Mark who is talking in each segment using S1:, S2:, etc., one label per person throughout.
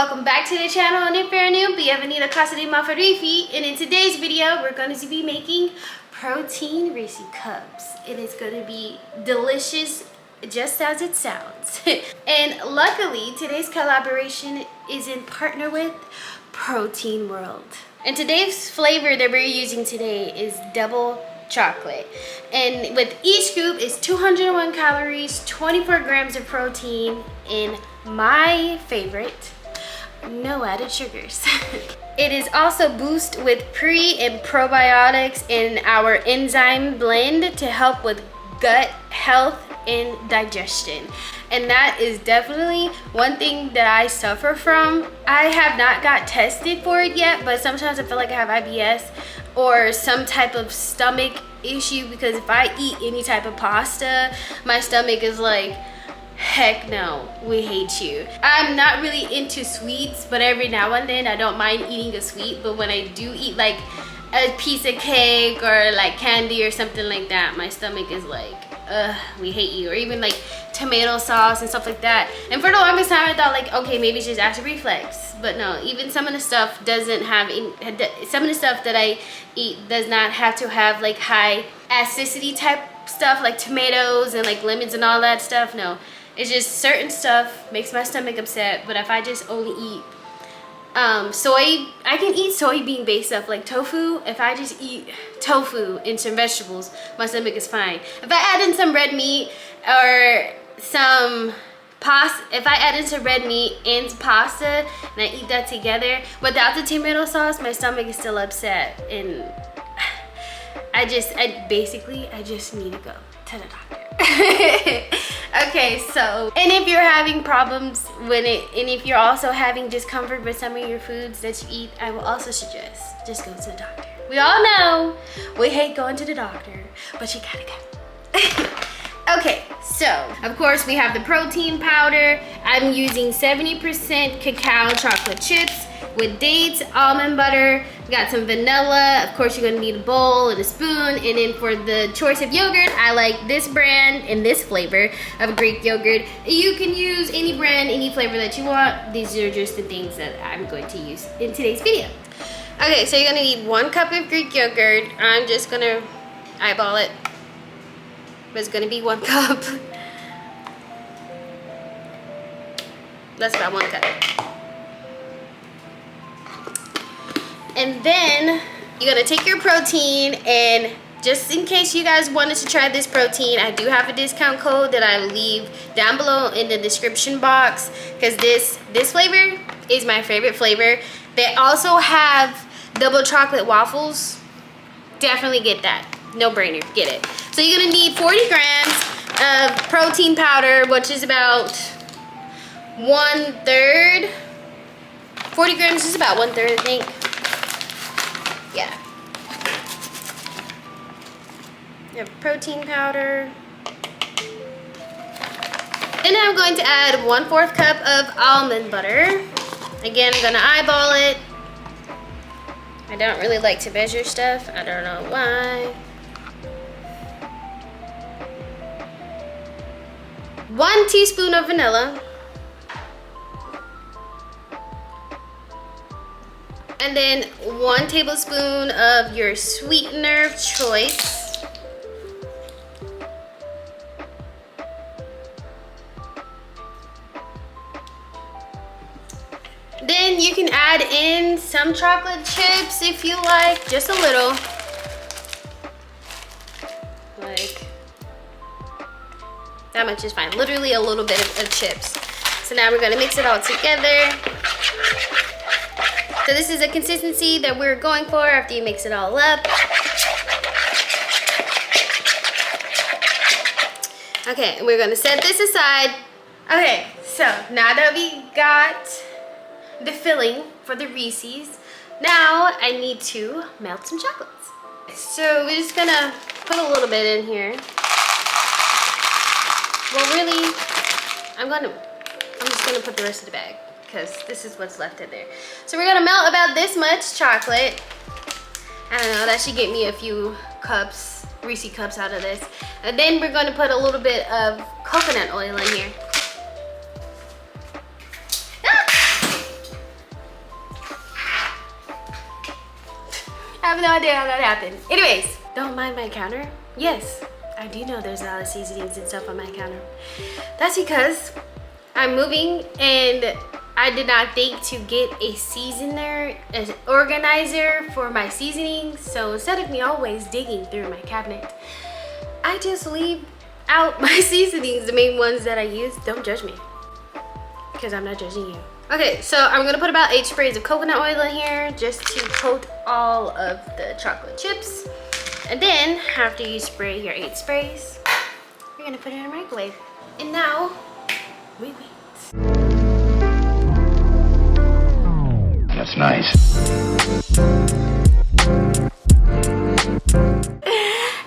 S1: Welcome back to the channel, and if you're new, bienvenido a casa de mafarifi. And in today's video, we're going to be making protein Reese cups. It is going to be delicious, just as it sounds. And luckily, today's collaboration is in partner with Protein World. And today's flavor that we're using today is double chocolate, and with each scoop is 201 calories, 24 grams of protein, and my favorite, no added sugars. It is also boosted with pre and probiotics in our enzyme blend to help with gut health and digestion. And that is definitely one thing that I suffer from. I have not got tested for it yet, but sometimes I feel like I have IBS or some type of stomach issue, because if I eat any type of pasta, my stomach is like, heck no, we hate you. I'm not really into sweets, but every now and then I don't mind eating a sweet. But when I do eat like a piece of cake or like candy or something like that, my stomach is like, we hate you. Or even like tomato sauce and stuff like that. And for the longest time I thought like, okay, maybe it's just acid reflux. But no, even some of the stuff doesn't have, some of the stuff that I eat does not have to have like high acidity type stuff like tomatoes and like lemons and all that stuff. No, it's just certain stuff makes my stomach upset. But if I just only eat soy, I can eat soybean based stuff like tofu. If I just eat tofu and some vegetables, my stomach is fine. If I add in some red meat or some pasta, if I add in some red meat and pasta and I eat that together without the tomato sauce, my stomach is still upset. And I just need to go to the doctor. Okay, so, and if you're having problems with it, and if you're also having discomfort with some of your foods that you eat, I will also suggest just go to the doctor. We all know we hate going to the doctor, but you gotta go. Okay, so of course we have the protein powder. I'm using 70% cacao chocolate chips with dates, almond butter. We got some vanilla. Of course, you're gonna need a bowl and a spoon. And then for the choice of yogurt, I like this brand and this flavor of Greek yogurt. You can use any brand, any flavor that you want. These are just the things that I'm going to use in today's video. Okay, so you're gonna need 1 cup of Greek yogurt. I'm just gonna eyeball it, but it's gonna be 1 cup. That's about 1 cup. And then you're gonna take your protein, and just in case you guys wanted to try this protein, I do have a discount code that I will leave down below in the description box, because this flavor is my favorite flavor. They also have double chocolate waffles. Definitely get that. No brainer, get it. So you're gonna need 40 grams of protein powder, which is about 1/3. 40 grams is about 1/3, I think. Yeah. You have protein powder. Then I'm going to add 1/4 cup of almond butter. Again, I'm gonna eyeball it. I don't really like to measure stuff. I don't know why. 1 teaspoon of vanilla. And then 1 tablespoon of your sweetener of choice. Then you can add in some chocolate chips if you like, just a little. Like, that much is fine. Literally a little bit of chips. So now we're gonna mix it all together. So this is the consistency that we're going for after you mix it all up. Okay, and we're gonna set this aside. Okay, so now that we got the filling for the Reese's, now I need to melt some chocolates. So we're just gonna put a little bit in here. Well, really, I'm just gonna put the rest of the bag, because this is what's left in there. So we're gonna melt about this much chocolate. I don't know, that should get me a few cups, Reese cups out of this. And then we're gonna put a little bit of coconut oil in here. have no idea how that happened. Anyways, don't mind my counter. Yes, I do know there's a lot of seasonings and stuff on my counter. That's because I'm moving and I did not think to get a seasoner, an organizer for my seasonings. So instead of me always digging through my cabinet, I just leave out my seasonings, the main ones that I use. Don't judge me, because I'm not judging you. Okay, so I'm gonna put about 8 sprays of coconut oil in here just to coat all of the chocolate chips. And then after you spray your 8 sprays, you're gonna put it in a microwave. And now we wait.
S2: That's nice.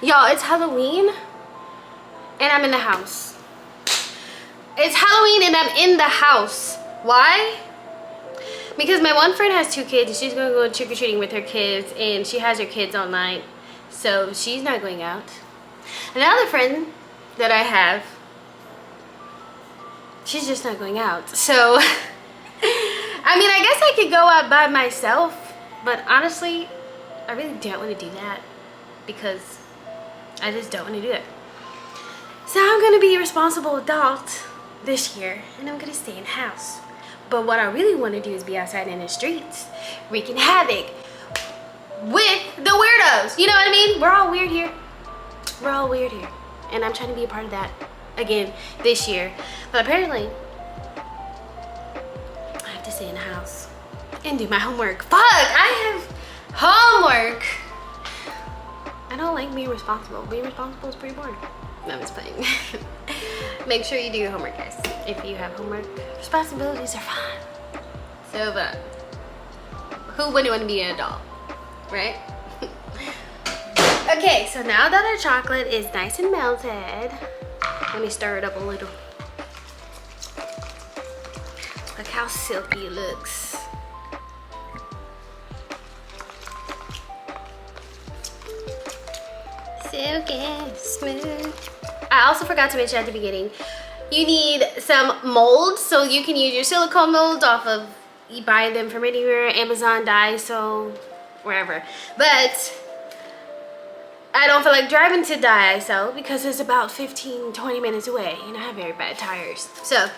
S1: Y'all, it's Halloween and I'm in the house. It's Halloween and I'm in the house. Why? Because my one friend has 2 kids and she's gonna go trick-or-treating with her kids, and she has her kids all night, so she's not going out. Another friend that I have, she's just not going out. So I mean, I guess I could go out by myself, but honestly, I really don't want to do that because I just don't want to do it. So I'm gonna be a responsible adult this year and I'm gonna stay in the house. But what I really want to do is be outside in the streets, wreaking havoc with the weirdos. You know what I mean? We're all weird here. We're all weird here. And I'm trying to be a part of that again this year. But apparently, I have to stay in the house and do my homework. Fuck, I have homework. I don't like being responsible. Being responsible is pretty boring. No, I'm just playing. Make sure you do your homework, guys. If you have homework, responsibilities are fun. So, but who wouldn't want to be an adult, right? Okay, so now that our chocolate is nice and melted, let me stir it up a little. Look how silky it looks. Silky, smooth. I also forgot to mention at the beginning, you need some molds, so you can use your silicone molds off of, you buy them from anywhere, Amazon, Daiso, wherever. But I don't feel like driving to Daiso because it's about 15-20 minutes away and I have very bad tires. So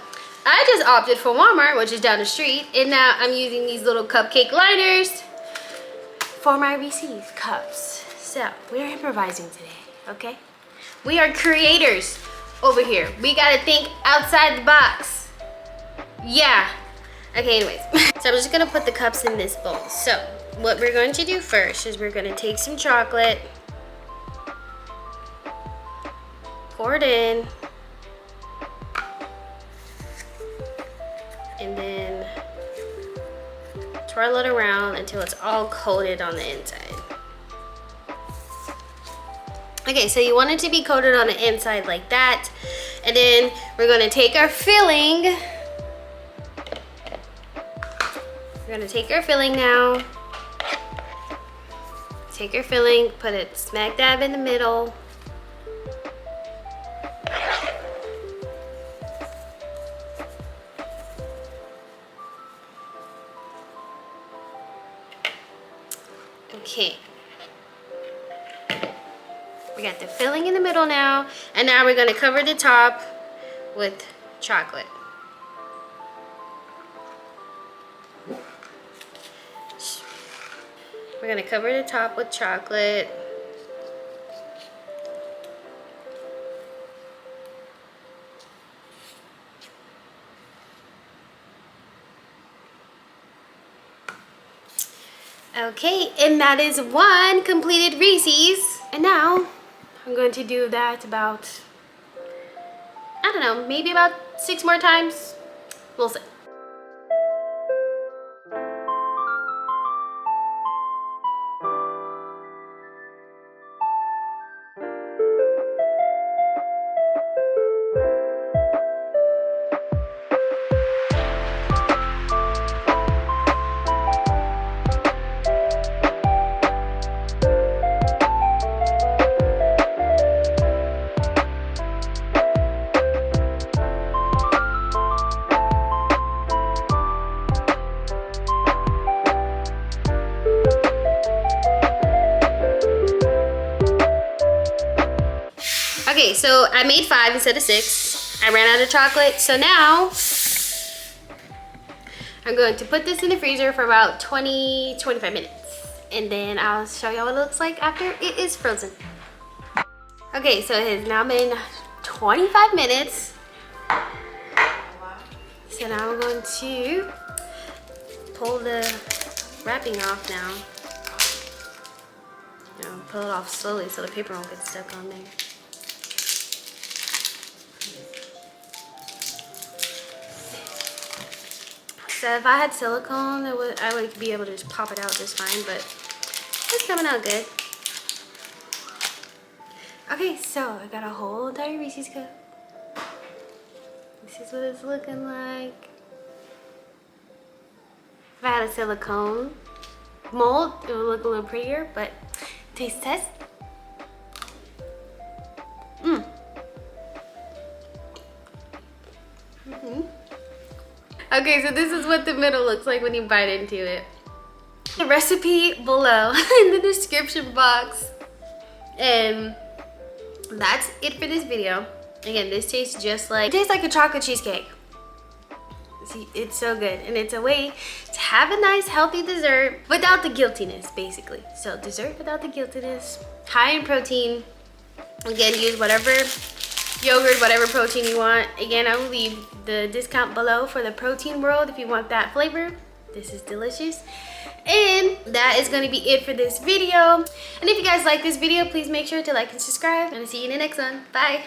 S1: I just opted for Walmart, which is down the street, and now I'm using these little cupcake liners for my Reese's cups. So we're improvising today, okay? We are creators over here. We gotta think outside the box. Yeah. Okay, anyways. So I'm just gonna put the cups in this bowl. So what we're going to do first is we're gonna take some chocolate, pour it in, and then twirl it around until it's all coated on the inside. Okay, so you want it to be coated on the inside like that. And then we're gonna take our filling. We're gonna take our filling now. Take your filling, put it smack dab in the middle. Okay. We got the filling in the middle now, and now we're gonna cover the top with chocolate. We're gonna cover the top with chocolate. Okay, and that is one completed Reese's. And now I'm going to do that about, I don't know, maybe about 6 more times. We'll see. Okay, so I made 5 instead of 6. I ran out of chocolate, so now I'm going to put this in the freezer for about 20-25 minutes. And then I'll show y'all what it looks like after it is frozen. Okay, so it has now been 25 minutes. So now I'm going to pull the wrapping off now. Pull it off slowly so the paper won't get stuck on there. So if I had silicone, I would be able to just pop it out just fine, but it's coming out good. Okay, so I got a whole entire Reese's cup. This is what it's looking like. If I had a silicone mold, it would look a little prettier, but taste test. Okay, so this is what the middle looks like when you bite into it. The recipe below in the description box. And that's it for this video. Again, this tastes just like, it tastes like a chocolate cheesecake. See, it's so good. And it's a way to have a nice healthy dessert without the guiltiness, basically. So dessert without the guiltiness, high in protein. Again, use whatever yogurt, whatever protein you want. Again, I will leave the discount below for the Protein World if you want that flavor. This is delicious. And that is going to be it for this video. And if you guys like this video, please make sure to like and subscribe. And I'll see you in the next one. Bye.